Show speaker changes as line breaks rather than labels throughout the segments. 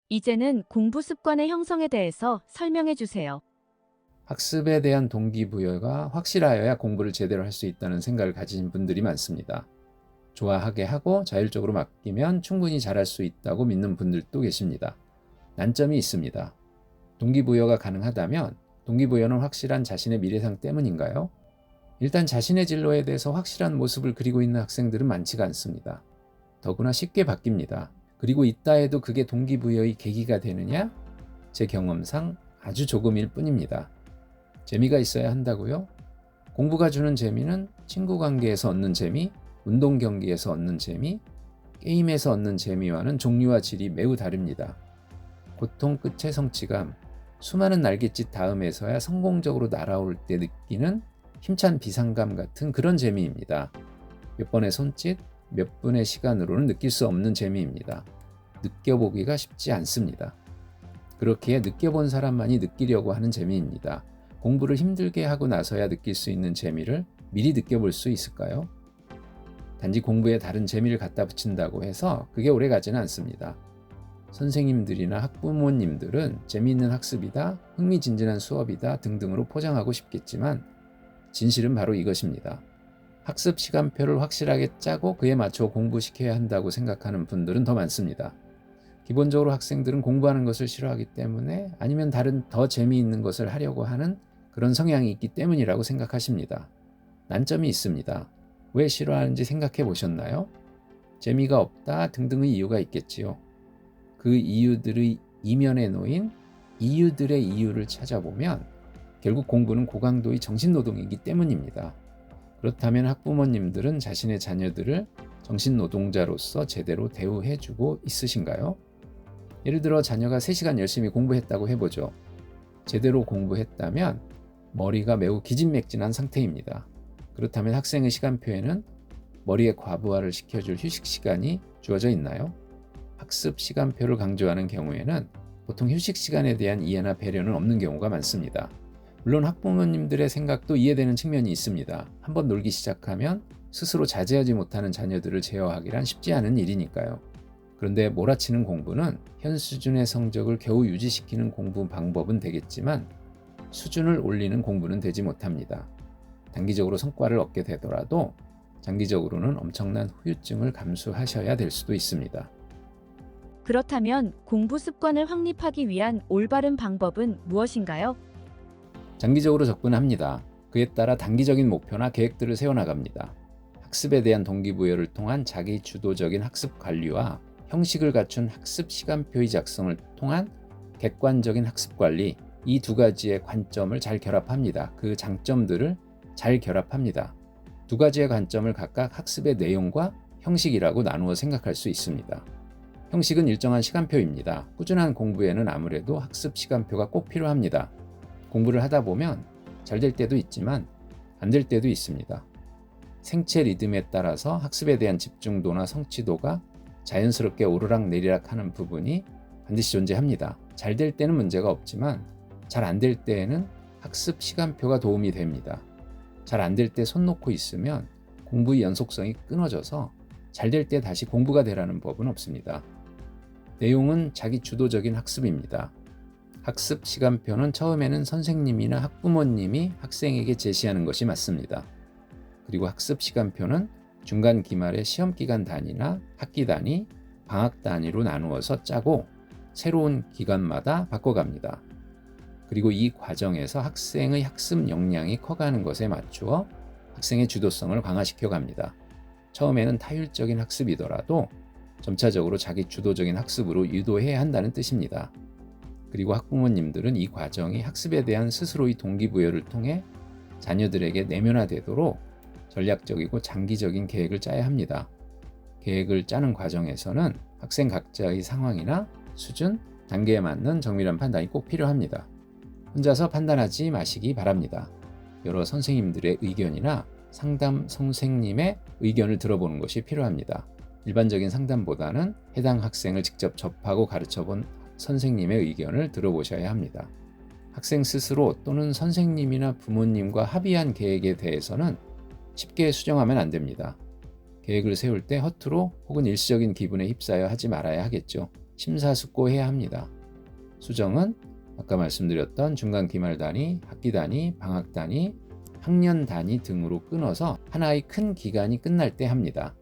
이제는 공부 습관의 형성에 대해서 설명해 주세요.
학습에 대한 동기부여가 확실하여야 공부를 제대로 할 수 있다는 생각을 가진 분들이 많습니다. 좋아하게 하고 자율적으로 맡기면 충분히 잘할 수 있다고 믿는 분들도 계십니다. 난점이 있습니다. 동기부여가 가능하다면 동기부여는 확실한 자신의 미래상 때문인가요? 일단 자신의 진로에 대해서 확실한 모습을 그리고 있는 학생들은 많지가 않습니다. 더구나 쉽게 바뀝니다. 그리고 있다 해도 그게 동기부여의 계기가 되느냐? 제 경험상 아주 조금일 뿐입니다. 재미가 있어야 한다고요? 공부가 주는 재미는 친구 관계에서 얻는 재미, 운동 경기에서 얻는 재미, 게임에서 얻는 재미와는 종류와 질이 매우 다릅니다. 고통 끝의 성취감, 수많은 날갯짓 다음에서야 성공적으로 날아올 때 느끼는 힘찬 비상감 같은 그런 재미입니다. 몇 번의 손짓, 몇 분의 시간으로는 느낄 수 없는 재미입니다. 느껴보기가 쉽지 않습니다. 그렇기에 느껴본 사람만이 느끼려고 하는 재미입니다. 공부를 힘들게 하고 나서야 느낄 수 있는 재미를 미리 느껴볼 수 있을까요? 단지 공부에 다른 재미를 갖다 붙인다고 해서 그게 오래 가지는 않습니다. 선생님들이나 학부모님들은 재미있는 학습이다, 흥미진진한 수업이다 등등으로 포장하고 싶겠지만 진실은 바로 이것입니다. 학습 시간표를 확실하게 짜고 그에 맞춰 공부시켜야 한다고 생각하는 분들은 더 많습니다. 기본적으로 학생들은 공부하는 것을 싫어하기 때문에 아니면 다른 더 재미있는 것을 하려고 하는 그런 성향이 있기 때문이라고 생각하십니다. 난점이 있습니다. 왜 싫어하는지 생각해 보셨나요? 재미가 없다 등등의 이유가 있겠지요. 그 이유들의 이면에 놓인 이유들의 이유를 찾아보면 결국 공부는 고강도의 정신노동이기 때문입니다. 그렇다면 학부모님들은 자신의 자녀들을 정신노동자로서 제대로 대우해주고 있으신가요? 예를 들어 자녀가 3시간 열심히 공부했다고 해보죠. 제대로 공부했다면 머리가 매우 기진맥진한 상태입니다. 그렇다면 학생의 시간표에는 머리의 과부하를 시켜줄 휴식 시간이 주어져 있나요? 학습 시간표를 강조하는 경우에는 보통 휴식 시간에 대한 이해나 배려는 없는 경우가 많습니다. 물론 학부모님들의 생각도 이해되는 측면이 있습니다. 한번 놀기 시작하면 스스로 자제하지 못하는 자녀들을 제어하기란 쉽지 않은 일이니까요. 그런데 몰아치는 공부는 현 수준의 성적을 겨우 유지시키는 공부 방법은 되겠지만 수준을 올리는 공부는 되지 못합니다. 단기적으로 성과를 얻게 되더라도 장기적으로는 엄청난 후유증을 감수하셔야 될 수도 있습니다.
그렇다면 공부 습관을 확립하기 위한 올바른 방법은 무엇인가요?
장기적으로 접근합니다. 그에 따라 단기적인 목표나 계획들을 세워나갑니다. 학습에 대한 동기부여를 통한 자기 주도적인 학습 관리와 형식을 갖춘 학습 시간표의 작성을 통한 객관적인 학습 관리, 이 두 가지의 관점을 잘 결합합니다. 그 장점들을 잘 결합합니다. 두 가지의 관점을 각각 학습의 내용과 형식이라고 나누어 생각할 수 있습니다. 형식은 일정한 시간표입니다. 꾸준한 공부에는 아무래도 학습 시간표가 꼭 필요합니다. 공부를 하다 보면 잘 될 때도 있지만 안 될 때도 있습니다. 생체 리듬에 따라서 학습에 대한 집중도나 성취도가 자연스럽게 오르락내리락 하는 부분이 반드시 존재합니다. 잘 될 때는 문제가 없지만 잘 안 될 때에는 학습 시간표가 도움이 됩니다. 잘 안 될 때 손 놓고 있으면 공부의 연속성이 끊어져서 잘 될 때 다시 공부가 되라는 법은 없습니다. 내용은 자기 주도적인 학습입니다. 학습 시간표는 처음에는 선생님이나 학부모님이 학생에게 제시하는 것이 맞습니다. 그리고 학습 시간표는 중간 기말에 시험 기간 단위나 학기 단위, 방학 단위로 나누어서 짜고 새로운 기간마다 바꿔갑니다. 그리고 이 과정에서 학생의 학습 역량이 커가는 것에 맞추어 학생의 주도성을 강화시켜 갑니다. 처음에는 타율적인 학습이더라도 점차적으로 자기 주도적인 학습으로 유도해야 한다는 뜻입니다. 그리고 학부모님들은 이 과정이 학습에 대한 스스로의 동기부여를 통해 자녀들에게 내면화되도록 전략적이고 장기적인 계획을 짜야 합니다. 계획을 짜는 과정에서는 학생 각자의 상황이나 수준, 단계에 맞는 정밀한 판단이 꼭 필요합니다. 혼자서 판단하지 마시기 바랍니다. 여러 선생님들의 의견이나 상담 선생님의 의견을 들어보는 것이 필요합니다. 일반적인 상담보다는 해당 학생을 직접 접하고 가르쳐본 선생님의 의견을 들어보셔야 합니다. 학생 스스로 또는 선생님이나 부모님과 합의한 계획에 대해서는 쉽게 수정하면 안 됩니다. 계획을 세울 때 허투루 혹은 일시적인 기분에 휩싸여 하지 말아야 하겠죠. 심사숙고해야 합니다. 수정은 아까 말씀드렸던 중간 기말 단위, 학기 단위, 방학 단위, 학년 단위 등으로 끊어서 하나의 큰 기간이 끝날 때 합니다.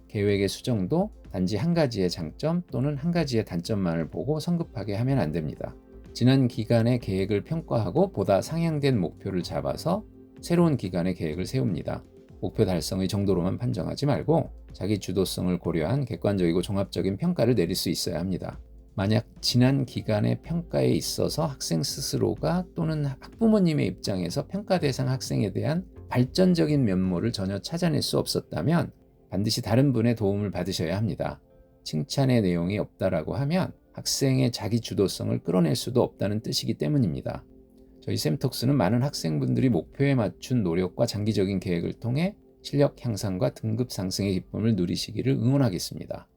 계획의 수정도 단지 한 가지의 장점 또는 한 가지의 단점만을 보고 성급하게 하면 안 됩니다. 지난 기간의 계획을 평가하고 보다 상향된 목표를 잡아서 새로운 기간의 계획을 세웁니다. 목표 달성의 정도로만 판정하지 말고 자기 주도성을 고려한 객관적이고 종합적인 평가를 내릴 수 있어야 합니다. 만약 지난 기간의 평가에 있어서 학생 스스로가 또는 학부모님의 입장에서 평가 대상 학생에 대한 발전적인 면모를 전혀 찾아낼 수 없었다면 반드시 다른 분의 도움을 받으셔야 합니다. 칭찬의 내용이 없다라고 하면 학생의 자기 주도성을 끌어낼 수도 없다는 뜻이기 때문입니다. 저희 쌤톡스는 많은 학생분들이 목표에 맞춘 노력과 장기적인 계획을 통해 실력 향상과 등급 상승의 기쁨을 누리시기를 응원하겠습니다.